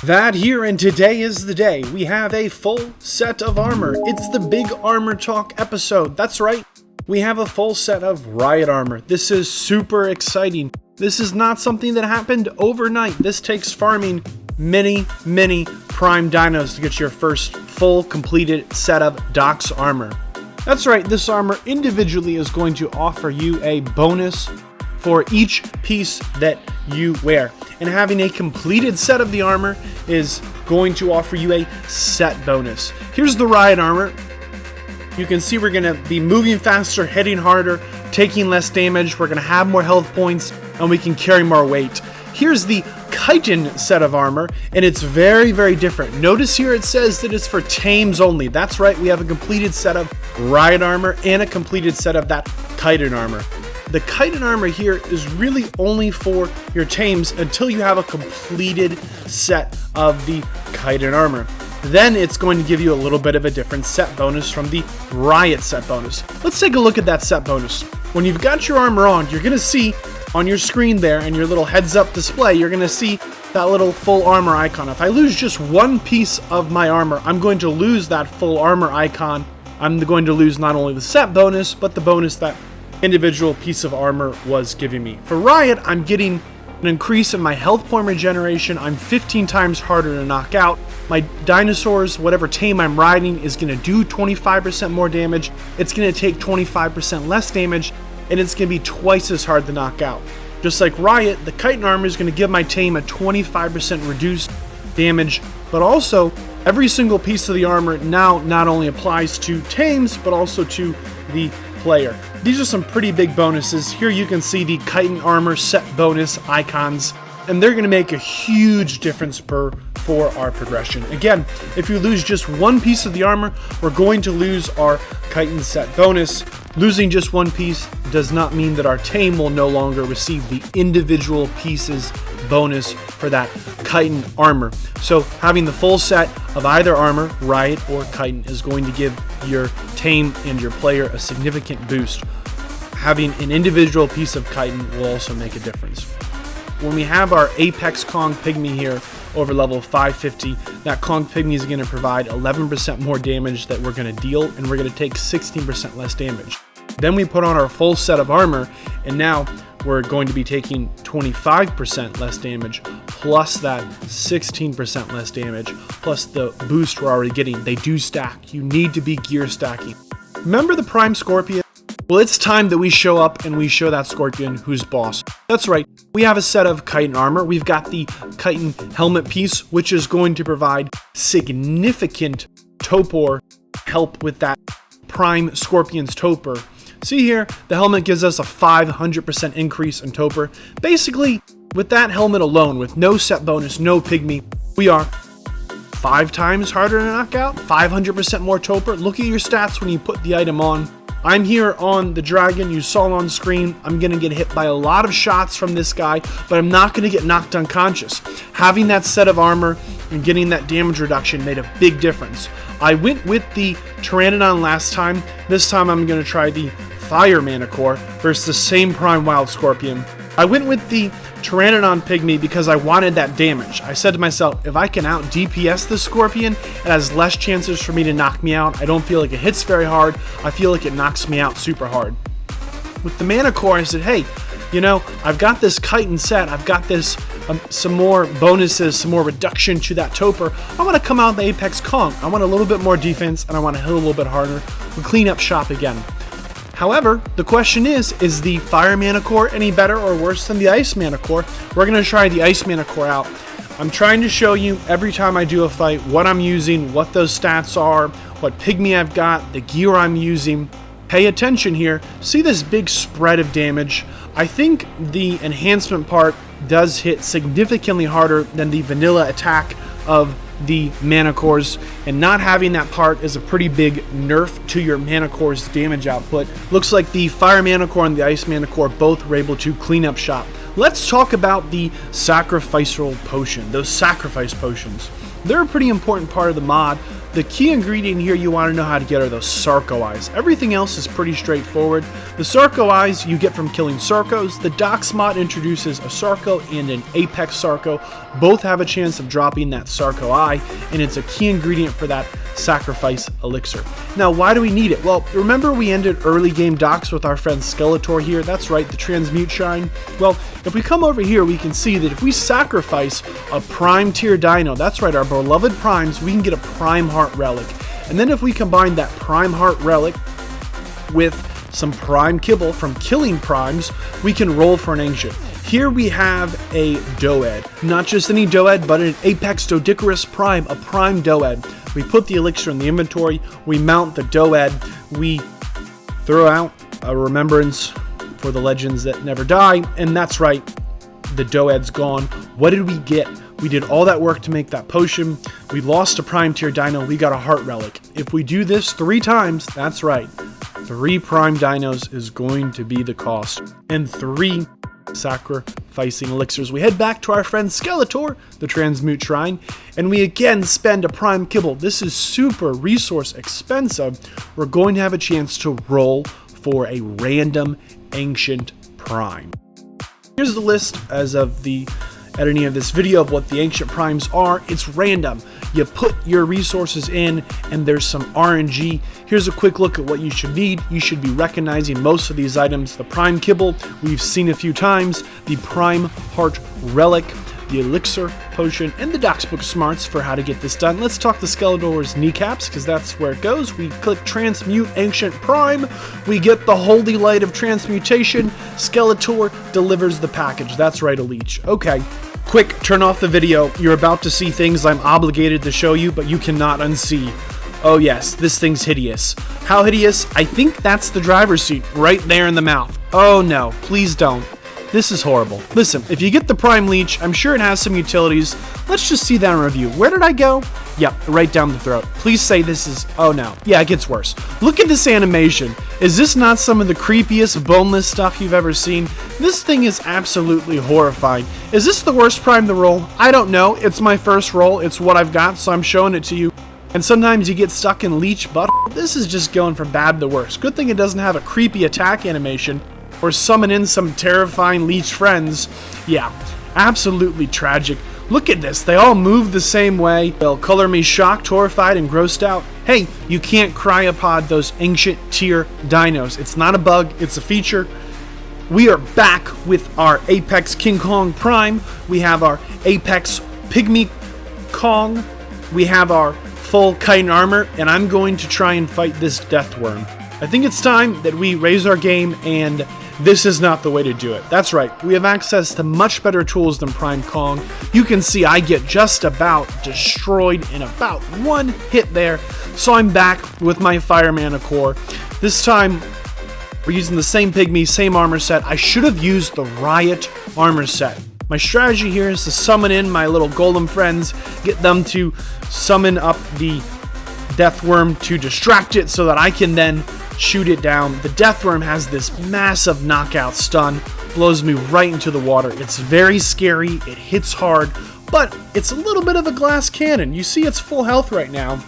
Vadd here, and today is the day. We have a full set of armor. It's the big armor talk episode. That's right, we have a full set of riot armor. This is super exciting. This is not something that happened overnight. This takes farming many prime dinos to get your first full completed set of DOX armor. That's right, this armor individually is going to offer you a bonus for each piece that you wear. And having a completed set of the armor is going to offer you a set bonus. Here's the riot armor. You can see we're going to be moving faster, hitting harder, taking less damage. We're going to have more health points, and we can carry more weight. Here's the chitin set of armor, and it's very different. Notice here it says that it's for tames only. That's right, we have a completed set of riot armor and a completed set of that chitin armor. The chitin armor here is really only for your tames until you have a completed set of the chitin armor. Then it's going to give you a little bit of a different set bonus from the riot set bonus. Let's take a look at that set bonus. When you've got your armor on, you're going to see on your screen there and your little heads up display, you're going to see that little full armor icon. If I lose just one piece of my armor, I'm going to lose that full armor icon. I'm going to lose not only the set bonus, but the bonus that individual piece of armor was giving me. For riot, I'm getting an increase in my health point regeneration. I'm 15 times harder to knock out. My dinosaurs, whatever tame I'm riding, is going to do 25% more damage. It's going to take 25% less damage, and it's going to be twice as hard to knock out. Just like riot, the chitin armor is going to give my tame a 25% reduced damage, but also every single piece of the armor now not only applies to tames, but also to the player. These are some pretty big bonuses. Here you can see the chitin armor set bonus icons, and they're going to make a huge difference for our progression. Again, if you lose just one piece of the armor, we're going to lose our chitin set bonus. Losing just one piece does not mean that our tame will no longer receive the individual pieces bonus for that chitin armor. So having the full set of either armor, riot or chitin, is going to give your tame and your player a significant boost. Having an individual piece of chitin will also make a difference. When we have our Apex Kong Pygmy here over level 550, that Kong Pygmy is going to provide 11% more damage that we're going to deal, and we're going to take 16% less damage. Then we put on our full set of armor, and now we're going to be taking 25% less damage, plus that 16% less damage, plus the boost we're already getting. They do stack. You need to be gear stacking. Remember the Prime Scorpion? Well, it's time that we show up and we show that Scorpion who's boss. That's right, we have a set of chitin armor. We've got the chitin helmet piece, which is going to provide significant topor help with that Prime Scorpion's topor. See here, the helmet gives us a 500% increase in topor. Basically, with that helmet alone, with no set bonus, no pygmy, we are 5 times harder to knock out, 500% more topor. Look at your stats when you put the item on. I'm here on the dragon, you saw on screen. I'm going to get hit by a lot of shots from this guy, but I'm not going to get knocked unconscious. Having that set of armor and getting that damage reduction made a big difference. I went with the Pteranodon last time. This time I'm going to try the Fire Manicore versus the same Prime Wild Scorpion. I went with the Pteranodon Pygmy because I wanted that damage. I said to myself, if I can out DPS this Scorpion, it has less chances for me to knock me out. I don't feel like it hits very hard. I feel like it knocks me out super hard. With the Manicore, I said, hey, you know, I've got this chitin set. I've got this some more bonuses, some more reduction to that topor. I want to come out the Apex Kong. I want a little bit more defense, and I want to hit a little bit harder. We'll clean up shop again. However, the question is the Fire Manicore any better or worse than the Ice Manicore? We're going to try the Ice Manicore out. I'm trying to show you every time I do a fight what I'm using, what those stats are, what pygmy I've got, the gear I'm using. Pay attention here. See this big spread of damage? I think the enhancement part does hit significantly harder than the vanilla attack of the Manicores, and not having that part is a pretty big nerf to your Manicore's damage output. Looks like the Fire Manicore and the Ice Manicore both were able to clean up shop. let's talk about the sacrificial potion, those sacrifice potions. They're a pretty important part of the mod. The key ingredient here you want to know how to get are those Sarco Eyes. Everything else is pretty straightforward. The Sarco Eyes you get from killing Sarcos. The Dox mod introduces a Sarco and an Apex Sarco. Both have a chance of dropping that Sarco Eye, and it's a key ingredient for that sacrifice elixir. Now, why do we need it? Well, remember we ended early game Dox with our friend Skeletor here? That's right, the Transmute Shrine. Well, if we come over here, we can see that if we sacrifice a Prime tier Dino, that's right, our beloved Primes, we can get a Prime Heart Relic. And then if we combine that Prime Heart Relic with some Prime Kibble from killing Primes, we can roll for an Ancient. Here we have a Doed. Not just any Doed, but an Apex Doedicurus Prime, a Prime Doed. We put the elixir in the inventory, we mount the Doed, we throw out a remembrance for the legends that never die, and that's right, the Doed's gone. What did we get? We did all that work to make that potion. We lost a Prime tier Dino, we got a Heart Relic. If we do this 3 times, that's right, 3 Prime Dinos is going to be the cost, and 3 sacrificing elixirs. We head back to our friend Skeletor, the Transmute Shrine, and we again spend a Prime Kibble. This is super resource expensive. We're going to have a chance to roll for a random Ancient Prime. Here's the list as of the editing of this video of what the Ancient Primes are. It's random. You put your resources in and there's some RNG. Here's a quick look at what you should need. You should be recognizing most of these items. The Prime Kibble, we've seen a few times. The Prime Heart Relic, the Elixir Potion, and the Dox Book Smarts for how to get this done. Let's talk to Skeletor's kneecaps, because that's where it goes. We click Transmute Ancient Prime. We get the Holy Light of Transmutation. Skeletor delivers the package. That's right, a leech. Okay. Quick, turn off the video. You're about to see things I'm obligated to show you, but you cannot unsee. Oh yes, this thing's hideous. How hideous? I think that's the driver's seat right there in the mouth. Oh no, please don't. This is horrible. Listen, if you get the Prime Leech, I'm sure it has some utilities. Let's just see that in review. Where did I go? Yep, right down the throat. Please say this is... Oh no. Yeah, it gets worse. Look at this animation. Is this not some of the creepiest boneless stuff you've ever seen? This thing is absolutely horrifying. Is this the worst Prime to roll? I don't know. It's my first roll. It's what I've got, so I'm showing it to you. And sometimes you get stuck in Leech butt. This is just going from bad to worse. Good thing it doesn't have a creepy attack animation or summon in some terrifying Leech friends. Yeah, absolutely tragic. Look at this, they all move the same way. They'll color me shocked, horrified, and grossed out. Hey, you can't cryopod those ancient tier dinos. It's not a bug, it's a feature. We are back with our Apex King Kong Prime. We have our Apex Pygmy Kong. We have our full chitin armor, and I'm going to try and fight this Deathworm. I think it's time that we raise our game, and this is not the way to do it. That's right, we have access to much better tools than Prime Kong. You can see I get just about destroyed in about 1 hit there. So I'm back with my Fire Mana Core. This time, we're using the same Pygmy, same armor set. I should have used the Riot armor set. My strategy here is to summon in my little golem friends, get them to summon up the Deathworm to distract it so that I can then shoot it down. The Deathworm has this massive knockout stun, blows me right into the water. It's very scary, it hits hard, but it's a little bit of a glass cannon. You see it's full health right now.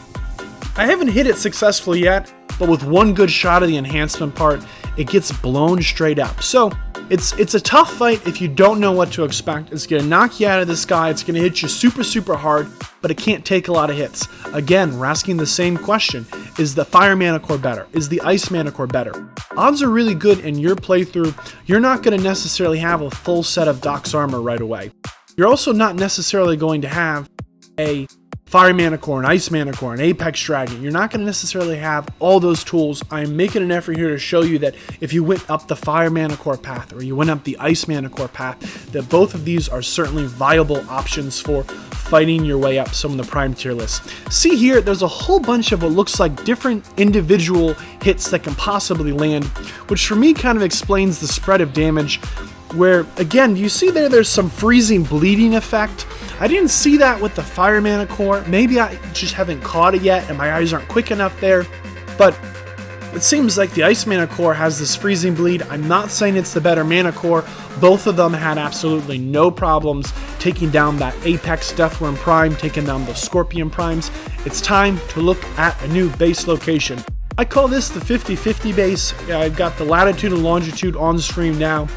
I haven't hit it successfully yet, but with 1 good shot of the enhancement part, it gets blown straight up. So it's a tough fight if you don't know what to expect. It's going to knock you out of the sky, it's going to hit you super hard, but it can't take a lot of hits. Again, we're asking the same question. Is the Fire Mana Core better? Is the Ice Mana Core better? Odds are really good in your playthrough. You're not going to necessarily have a full set of Dox armor right away. You're also not necessarily going to have a Fire Mana Core, an Ice Mana Core, an Apex Dragon. You're not going to necessarily have all those tools. I'm making an effort here to show you that if you went up the Fire Mana Core path or you went up the Ice Mana Core path, that both of these are certainly viable options for fighting your way up some of the Prime tier lists. See here, there's a whole bunch of what looks like different individual hits that can possibly land, which for me kind of explains the spread of damage, where, again, you see there's some freezing bleeding effect. I didn't see that with the Fire Mana Core. Maybe I just haven't caught it yet and my eyes aren't quick enough there. But It seems like the Ice Mana Core has this freezing bleed. I'm not saying it's the better Mana Core. Both of them had absolutely no problems taking down that Apex Deathworm Prime, taking down the Scorpion Primes. It's time to look at a new base location. I call this the 50-50 base. I've got the latitude and longitude on stream now.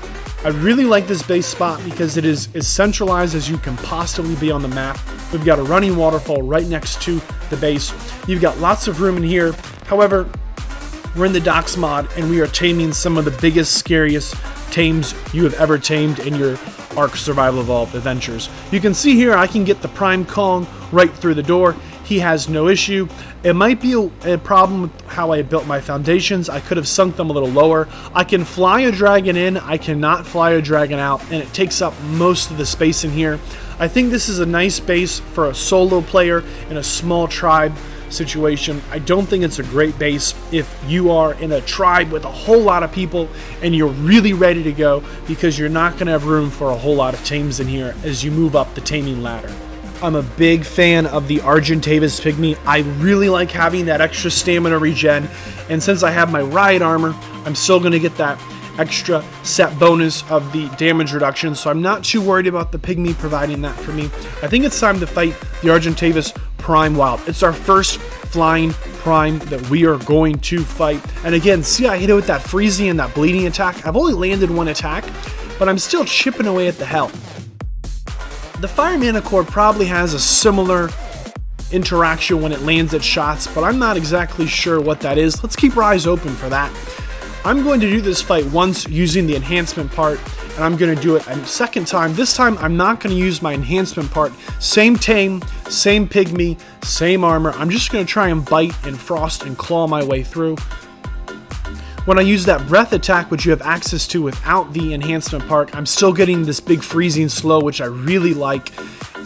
I really like this base spot because it is as centralized as you can possibly be on the map. We've got a running waterfall right next to the base. You've got lots of room in here. However, we're in the Dox mod and we are taming some of the biggest, scariest tames you have ever tamed in your Ark Survival Evolved adventures. You can see here I can get the Prime Kong right through the door. He has no issue. It might be a problem with how I built my foundations. I could have sunk them a little lower. I can fly a dragon in, I cannot fly a dragon out, and it takes up most of the space in here. I think this is a nice base for a solo player in a small tribe situation. I don't think it's a great base if you are in a tribe with a whole lot of people and you're really ready to go, because you're not going to have room for a whole lot of tames in here as you move up the taming ladder. I'm a big fan of the Argent Pygmy. I really like having that extra stamina regen, and since I have my riot armor, I'm still going to get that extra set bonus of the damage reduction, so I'm not too worried about the Pygmy providing that for me. I think it's time to fight the Argent Prime Wild. It's our first flying prime that we are going to fight, and again, see, I hit it with that freezing and that bleeding attack. I've only landed one attack, but I'm still chipping away at the health. The Fire Mana Core probably has a similar interaction when it lands its shots, but I'm not exactly sure what that is. Let's keep our eyes open for that. I'm going to do this fight once using the enhancement part, and I'm going to do it a second time. This time I'm not going to use my enhancement part. Same tame, same pygmy, same armor. I'm just going to try and bite and frost and claw my way through. When I use that breath attack, which you have access to without the enhancement part, I'm still getting this big freezing slow, which I really like.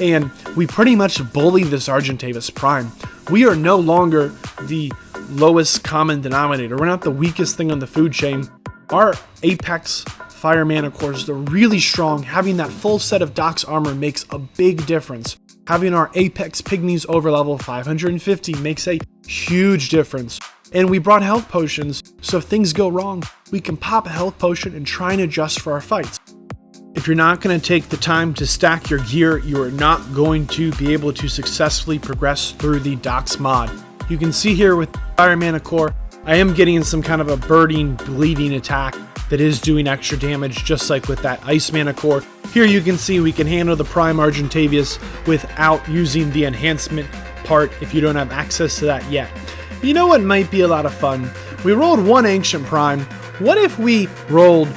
And we pretty much bully this Argent Prime. We are no longer the lowest common denominator. We're not the weakest thing on the food chain. Our Apex Fire Mana Cores, they're really strong. Having that full set of Dox armor makes a big difference. Having our Apex Pygmies over level 550 makes a huge difference. And we brought health potions, so if things go wrong, we can pop a health potion and try and adjust for our fights. If you're not going to take the time to stack your gear, you are not going to be able to successfully progress through the Dox mod. You can see here with Fire Mana Core, I am getting some kind of a burning, bleeding attack that is doing extra damage, just like with that Ice Mana Core. Here you can see we can handle the Prime Argentavius without using the enhancement part if you don't have access to that yet. You know what might be a lot of fun? We rolled one Ancient Prime. What if we rolled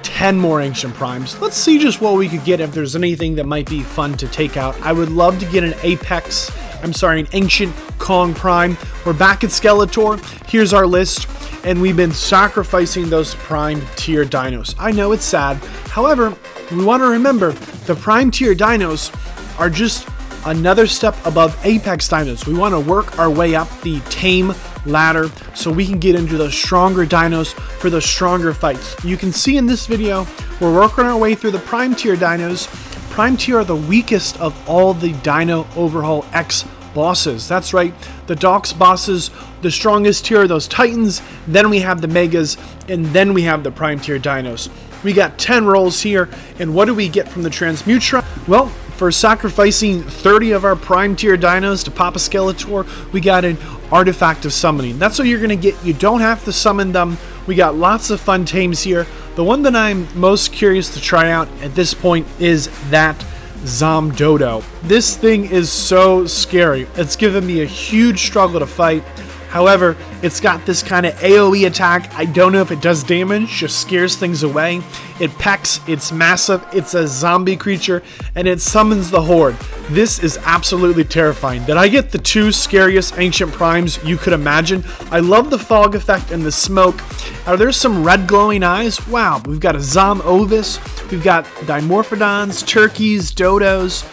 10 more Ancient Primes? Let's see just what we could get if there's anything that might be fun to take out. I would love to get an Ancient Kong Prime. We're back at Skeletor. Here's our list, and we've been sacrificing those Prime tier dinos. I know it's sad. However, we want to remember the Prime tier dinos are just another step above Apex dinos. We want to work our way up the tame ladder so we can get into those stronger dinos for those stronger fights. You can see in this video, we're working our way through the Prime tier dinos. Prime tier are the weakest of all the DinoOverhaulX bosses. That's right, the Dox bosses, the strongest tier are those Titans, then we have the Megas, and then we have the Prime tier dinos. We got 10 rolls here, and what do we get from the Transmute Shrine? Well, for sacrificing 30 of our Prime tier dinos to pop a Skeletor, we got an Artifact of Summoning. That's what you're going to get. You don't have to summon them. We got lots of fun tames here. The one that I'm most curious to try out at this point is that ZomDodo. This thing is so scary. It's given me a huge struggle to fight. However, it's got this kind of AoE attack. I don't know if it does damage, just scares things away. It pecks, it's massive, it's a zombie creature, and it summons the Horde. This is absolutely terrifying. Did I get the two scariest Ancient Primes you could imagine? I love the fog effect and the smoke. Are there some red glowing eyes? Wow, we've got a ZomOvis, we've got Dimorphodons, turkeys, dodos.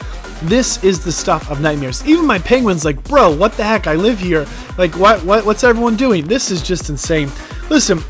This is the stuff of nightmares. Even my penguin's like, bro, what the heck? I live here. Like, what's everyone doing? This is just insane. Listen,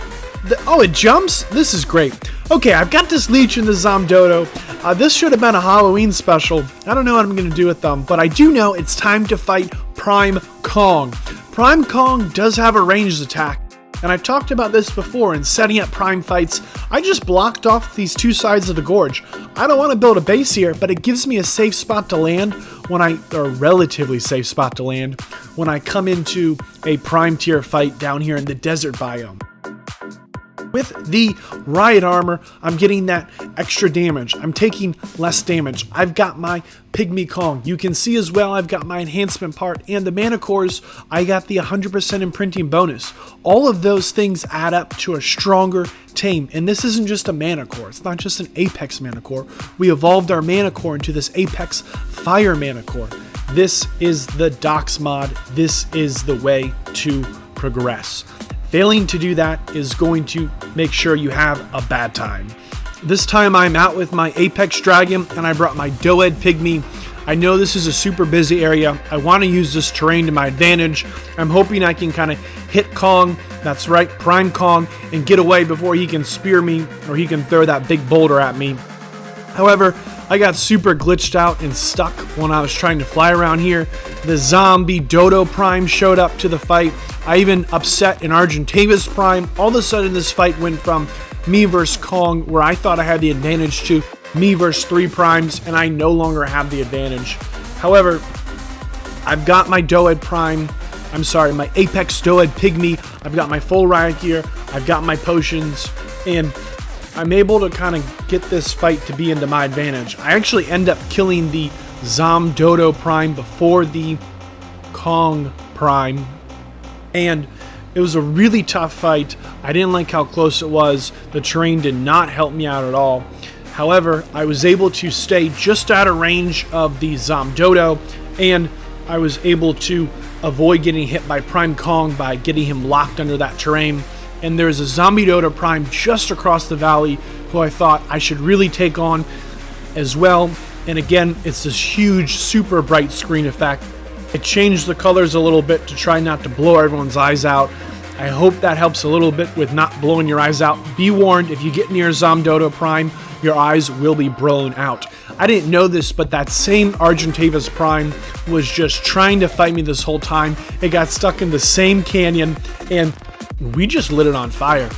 oh, it jumps? This is great. Okay, I've got this leech in the ZomDodo. This should have been a Halloween special. I don't know what I'm going to do with them, but I do know it's time to fight Prime Kong. Prime Kong does have a ranged attack, And I've talked about this before in setting up prime fights. I just blocked off these two sides of the gorge. I don't want to build a base here, but it gives me a safe spot to land or relatively safe spot to land when I come into a prime tier fight down here in the desert biome. With the Riot Armor, I'm getting that extra damage. I'm taking less damage. I've got my Pygmy Kong. You can see as well I've got my enhancement part and the mana cores. I got the 100% imprinting bonus. All of those things add up to a stronger tame. And this isn't just a mana core. It's not just an Apex mana core. We evolved our mana core into this Apex Fire mana core. This is the DOX mod. This is the way to progress. Failing to do that is going to make sure you have a bad time. This time I'm out with my Apex Dragon and I brought my Doed Pygmy. I know this is a super busy area. I want to use this terrain to my advantage. I'm hoping I can kind of hit Kong, that's right, Prime Kong, and get away before he can spear me or he can throw that big boulder at me. However, I got super glitched out and stuck when I was trying to fly around here. The zombie Dodo Prime showed up to the fight. I even upset an Argent Prime. All of a sudden this fight went from me versus Kong, where I thought I had the advantage, to me versus 3 primes, and I no longer have the advantage. However, I've got my my Apex Doed Pygmy. I've got my full riot gear. I've got my potions, and I'm able to kind of get this fight to be into my advantage. I actually end up killing the ZomDodo Prime before the Kong Prime, and it was a really tough fight. I didn't like how close it was. The terrain did not help me out at all. However, I was able to stay just out of range of the ZomDodo, and I was able to avoid getting hit by Prime Kong by getting him locked under that terrain. And there's a Zombie Dodo Prime just across the valley who I thought I should really take on as well. And again, it's this huge, super bright screen effect. I changed the colors a little bit to try not to blow everyone's eyes out. I hope that helps a little bit with not blowing your eyes out. Be warned, if you get near ZomDodo Prime, your eyes will be blown out. I didn't know this, but that same Argent Prime was just trying to fight me this whole time. It got stuck in the same canyon, and we just lit it on fire.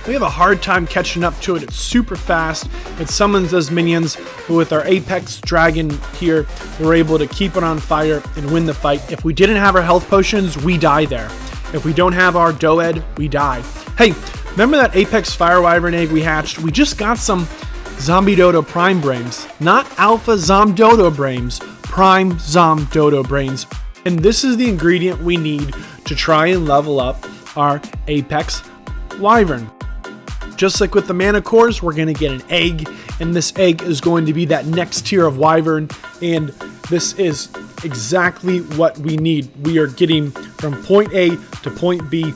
We have a hard time catching up to it. It's super fast. It summons those minions, but with our Apex Dragon here, we're able to keep it on fire and win the fight. If we didn't have our health potions, we die there. If we don't have our Doed, we die. Hey, remember that Apex Fire Wyvern egg we hatched? We just got some Zombie Dodo Prime brains. Not Alpha ZomDodo brains, Prime ZomDodo brains. And this is the ingredient we need to try and level up our Apex Wyvern. Just like with the mana cores, we're going to get an egg, and this egg is going to be that next tier of Wyvern, and this is exactly what we need. We are getting from point A to point B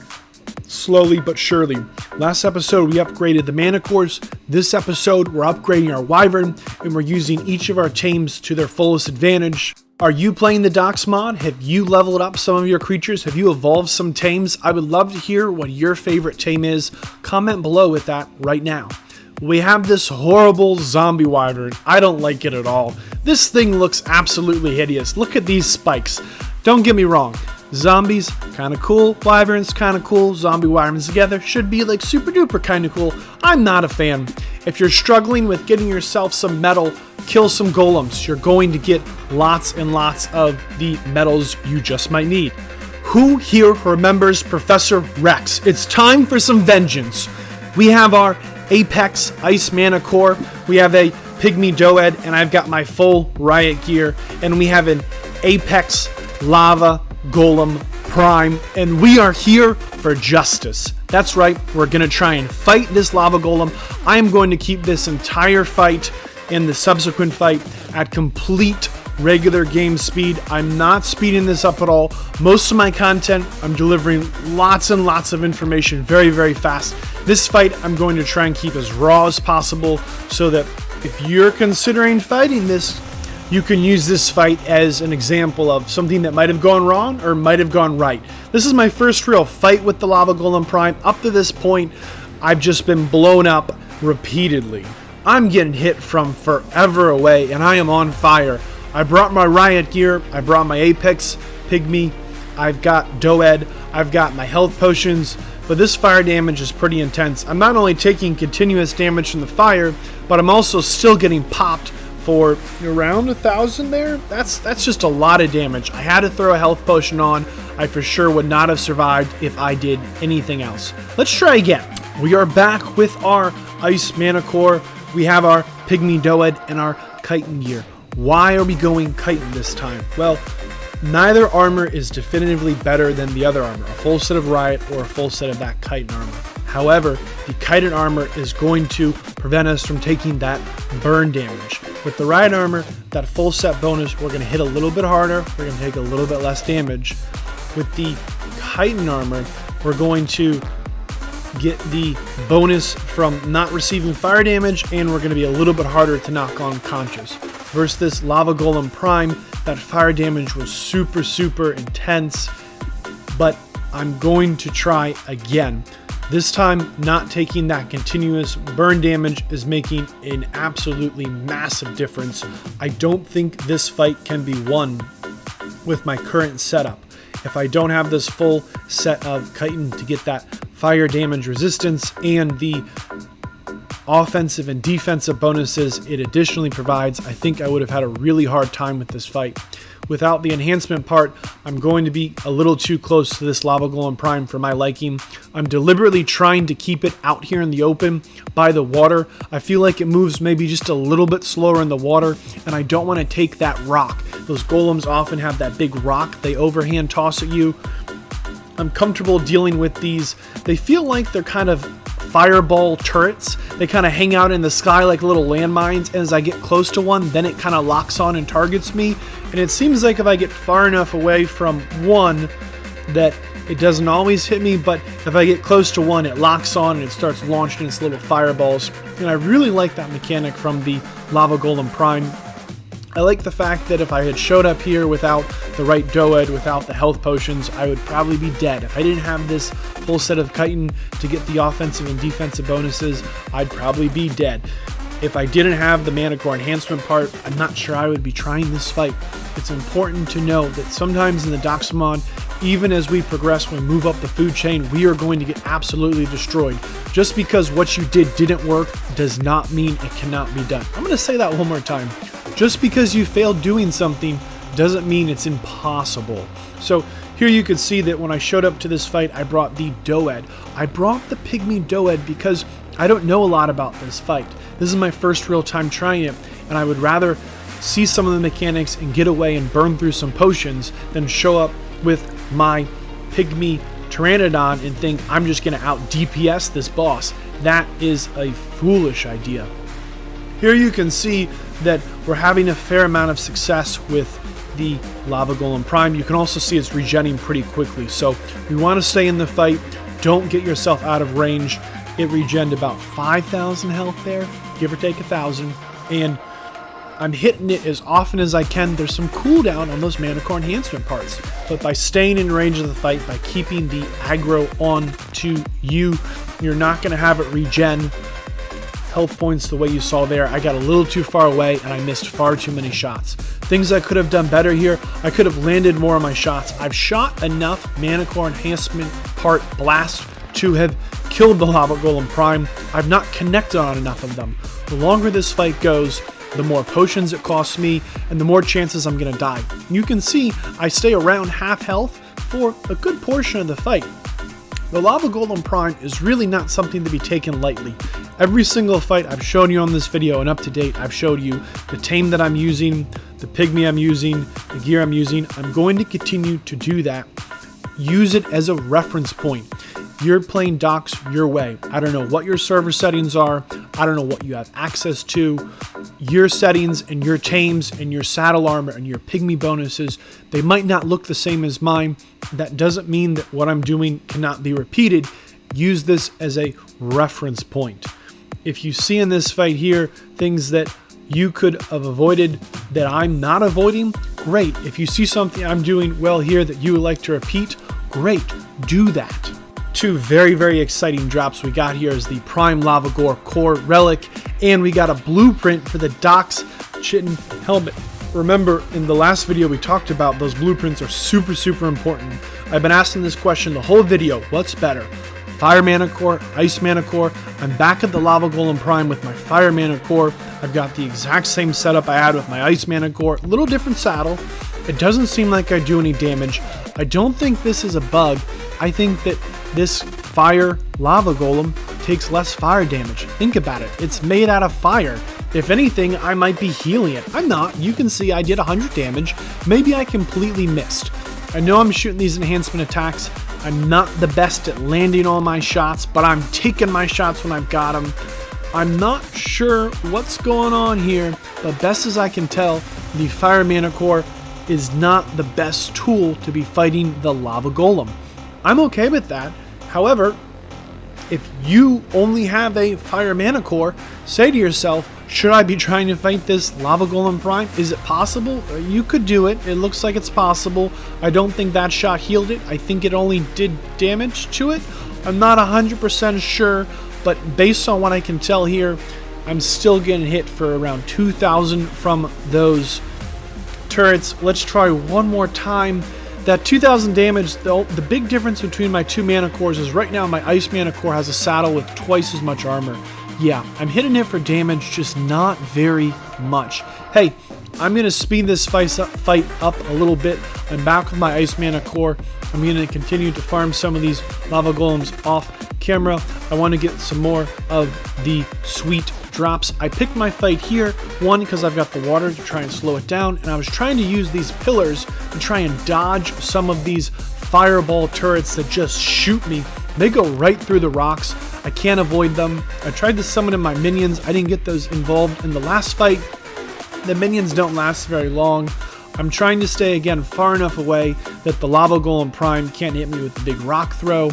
slowly but surely. Last episode, we upgraded the mana cores. This episode, we're upgrading our Wyvern, and we're using each of our tames to their fullest advantage. Are you playing the DOX mod? Have you leveled up some of your creatures? Have you evolved some tames? I would love to hear what your favorite tame is. Comment below with that right now. We have this horrible zombie wyvern. I don't like it at all. This thing looks absolutely hideous. Look at these spikes. Don't get me wrong. Zombies, kind of cool. Wyverns, kind of cool. Zombie wyverns together should be like super duper kind of cool. I'm not a fan. If you're struggling with getting yourself some metal, kill some golems. You're going to get lots and lots of the metals you just might need. Who here remembers Professor Rex? It's time for some vengeance. We have our Apex Ice Mana Core. We have a Pygmy Doed, and I've got my full riot gear. And we have an Apex Lava Golem Prime, and we are here for justice. That's right, we're going to try and fight this lava golem. I am going to keep this entire fight and the subsequent fight at complete regular game speed. I'm not speeding this up at all. Most of my content, I'm delivering lots and lots of information very, very fast. This fight, I'm going to try and keep as raw as possible so that if you're considering fighting this, you can use this fight as an example of something that might have gone wrong or might have gone right. This is my first real fight with the Lava Golem Prime. Up to this point, I've just been blown up repeatedly. I'm getting hit from forever away, and I am on fire. I brought my riot gear. I brought my Apex Pygmy. I've got Doed. I've got my health potions. but this fire damage is pretty intense. I'm not only taking continuous damage from the fire, but I'm also still getting popped for around 1,000 there. That's just a lot of damage. I had to throw a health potion on. I for sure would not have survived if I did anything else. Let's try again. We are back with our Ice Mana Core. We have our Pygmy Doed and our Chitin gear. Why are we going Chitin this time? Well, neither armor is definitively better than the other armor, a full set of Riot or a full set of that Chitin armor. However, the Chitin armor is going to prevent us from taking that burn damage. With the Riot armor, that full set bonus, we're going to hit a little bit harder, we're going to take a little bit less damage. With the Chitin armor, we're going to get the bonus from not receiving fire damage, and we're going to be a little bit harder to knock unconscious. Versus this Lava Golem Prime, that fire damage was super intense, but I'm going to try again. This time, not taking that continuous burn damage is making an absolutely massive difference. I don't think this fight can be won with my current setup. If I don't have this full set of Chitin to get that fire damage resistance and the offensive and defensive bonuses it additionally provides, I think I would have had a really hard time with this fight. Without the enhancement part, I'm going to be a little too close to this Lava Golem Prime for my liking. I'm deliberately trying to keep it out here in the open by the water. I feel like it moves maybe just a little bit slower in the water, and I don't want to take that rock. Those golems often have that big rock they overhand toss at you. I'm comfortable dealing with these. They feel like they're kind of fireball turrets. They kind of hang out in the sky like little landmines, and as I get close to one, then it kind of locks on and targets me. And it seems like if I get far enough away from one that it doesn't always hit me, but if I get close to one, it locks on and it starts launching its little fireballs. And I really like that mechanic from the Lava Golem Prime. I like the fact that if I had showed up here without the right Doed, without the health potions, I would probably be dead. If I didn't have this full set of Chitin to get the offensive and defensive bonuses, I'd probably be dead. If I didn't have the Mana Core enhancement part, I'm not sure I would be trying this fight. It's important to know that sometimes in the Dox mod, even as we progress, we move up the food chain, we are going to get absolutely destroyed. Just because what you did didn't work does not mean it cannot be done. I'm going to say that one more time. Just because you failed doing something doesn't mean it's impossible. So here you can see that when I showed up to this fight, I brought the Doed. I brought the Pygmy Doed because I don't know a lot about this fight. This is my first real time trying it, and I would rather see some of the mechanics and get away and burn through some potions than show up with my Pygmy Pteranodon and think I'm just going to out DPS this boss. That is a foolish idea. Here you can see that we're having a fair amount of success with the Lava Golem Prime. You can also see it's regenning pretty quickly, so we want to stay in the fight. Don't get yourself out of range. It regened about 5,000 health there, give or take 1,000, and I'm hitting it as often as I can. There's some cooldown on those Mana Core enhancement parts, but by staying in range of the fight, by keeping the aggro on to you, you're not going to have it regen health points the way you saw there. I got a little too far away and I missed far too many shots. Things I could have done better here, I could have landed more of my shots. I've shot enough Mana Core enhancement part blast to have killed the Lava Golem Prime. I've not connected on enough of them. The longer this fight goes, the more potions it costs me, and the more chances I'm going to die. You can see I stay around half health for a good portion of the fight. The Lava Golem Prime is really not something to be taken lightly. Every single fight I've shown you on this video and up to date, I've showed you the tame that I'm using, the Pygmy I'm using, the gear I'm using. I'm going to continue to do that. Use it as a reference point. You're playing Dox your way. I don't know what your server settings are. I don't know what you have access to. Your settings and your tames and your saddle armor and your Pygmy bonuses, they might not look the same as mine. That doesn't mean that what I'm doing cannot be repeated. Use this as a reference point. If you see in this fight here things that you could have avoided that I'm not avoiding, great. If you see something I'm doing well here that you would like to repeat, great, do that. Two very exciting drops we got here is the Prime Lava Golem Core Relic, and we got a blueprint for the Dox Chitin Helmet. Remember, in the last video we talked about those blueprints are super important. I've been asking this question the whole video, what's better? Fire Mana Core, Ice Mana Core. I'm back at the Lava Golem Prime with my Fire Mana Core. I've got the exact same setup I had with my Ice Mana Core. A little different saddle. It doesn't seem like I do any damage. I don't think this is a bug. I think that this Fire Lava Golem takes less fire damage. Think about it. It's made out of fire. If anything, I might be healing it. I'm not. You can see I did 100 damage. Maybe I completely missed. I know I'm shooting these enhancement attacks. I'm not the best at landing all my shots, but I'm taking my shots when I've got them. I'm not sure what's going on here, but best as I can tell, the Fire Mana Core is not the best tool to be fighting the Lava Golem. I'm okay with that. However, if you only have a Fire Mana Core, say to yourself, should I be trying to fight this Lava Golem Prime? Is it possible? You could do it. It looks like it's possible. I don't think that shot healed it. I think it only did damage to it. I'm not 100% sure, but based on what I can tell here, I'm still getting hit for around 2,000 from those turrets. Let's try one more time. That 2,000 damage, though, the big difference between my two mana cores is right now my Ice Mana Core has a saddle with twice as much armor. Yeah, I'm hitting it for damage, just not very much. Hey, I'm going to speed this fight up a little bit. I'm back with my Ice Mana Core. I'm going to continue to farm some of these Lava Golems off camera. I want to get some more of the sweet drops. I picked my fight here, one, because I've got the water to try and slow it down, and I was trying to use these pillars to try and dodge some of these fireball turrets that just shoot me. They go right through the rocks. I can't avoid them. I tried to summon in my minions. I didn't get those involved in the last fight. The minions don't last very long. I'm trying to stay, again, far enough away that the Lava Golem Prime can't hit me with the big rock throw.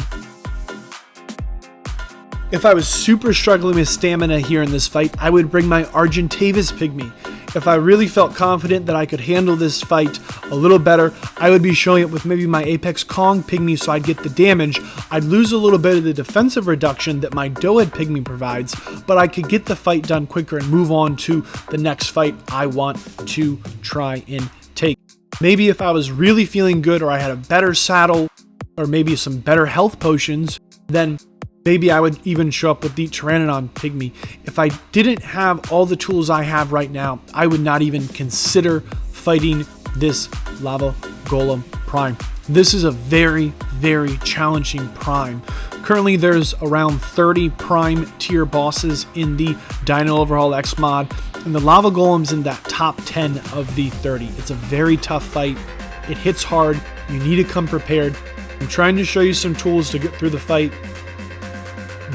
If I was super struggling with stamina here in this fight, I would bring my Argent Pygmy. If I really felt confident that I could handle this fight a little better, I would be showing it with maybe my Apex Kong Pygmy so I'd get the damage. I'd lose a little bit of the defensive reduction that my Doed Pygmy provides, but I could get the fight done quicker and move on to the next fight I want to try and take. Maybe if I was really feeling good or I had a better saddle or maybe some better health potions, then maybe I would even show up with the Pteranodon Pygmy. If I didn't have all the tools I have right now, I would not even consider fighting this Lava Golem Prime. This is a very, very challenging Prime. Currently, there's around 30 Prime tier bosses in the DinoOverhaulX mod, and the Lava Golem's in that top 10 of the 30. It's a very tough fight. It hits hard. You need to come prepared. I'm trying to show you some tools to get through the fight.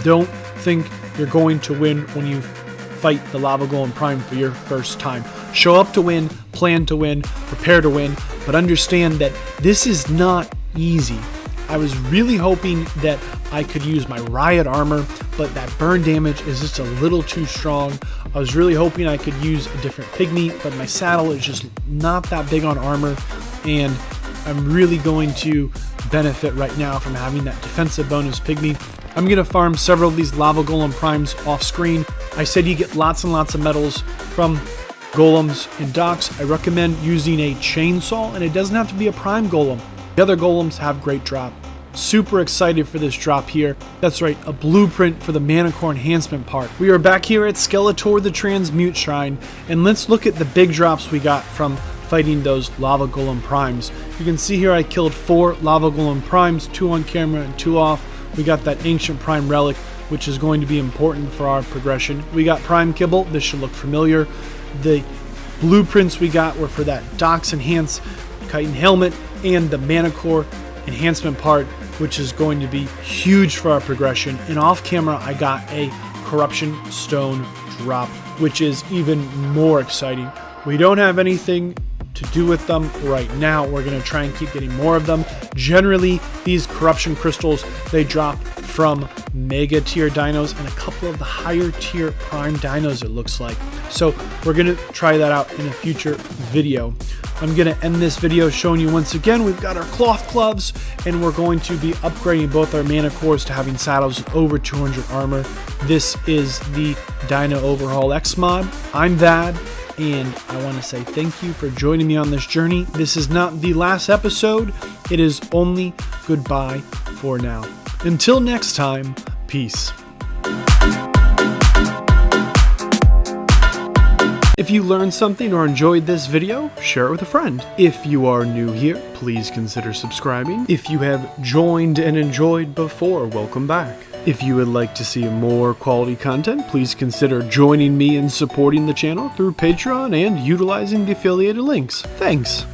Don't think you're going to win when you fight the Lava Golem Prime for your first time. Show up to win, plan to win, prepare to win, but understand that this is not easy. I was really hoping that I could use my Riot Armor, but that burn damage is just a little too strong. I was really hoping I could use a different Pygmy, but my saddle is just not that big on armor, and I'm really going to benefit right now from having that defensive bonus Pygmy. I'm going to farm several of these Lava Golem Primes off screen. I said you get lots and lots of medals from Golems and Dox. I recommend using a chainsaw, and it doesn't have to be a Prime Golem. The other Golems have great drop. Super excited for this drop here. That's right, a blueprint for the Mana Core enhancement part. We are back here at Skeletor the Transmute Shrine, and let's look at the big drops we got from fighting those Lava Golem Primes. You can see here I killed 4 Lava Golem Primes, 2 on camera and 2 off. We got that Ancient Prime Relic, which is going to be important for our progression. We got Prime Kibble. This should look familiar. The blueprints we got were for that Dox Enhance Chitin Helmet and the Mana Core enhancement part, which is going to be huge for our progression. And off camera, I got a Corruption Stone drop, which is even more exciting. We don't have anything to do with them right now. We're going to try and keep getting more of them. Generally, these corruption crystals, they drop from mega tier dinos and a couple of the higher tier prime dinos, it looks like. So we're going to try that out in a future video. I'm going to end this video showing you once again we've got our cloth gloves, and we're going to be upgrading both our mana cores to having saddles with over 200 armor. This is the DinoOverhaulX mod. I'm Vadd, and I want to say thank you for joining me on this journey. This is not the last episode. It is only goodbye for now. Until next time, peace. If you learned something or enjoyed this video, share it with a friend. If you are new here, please consider subscribing. If you have joined and enjoyed before, welcome back. If you would like to see more quality content, please consider joining me in supporting the channel through Patreon and utilizing the affiliated links. Thanks!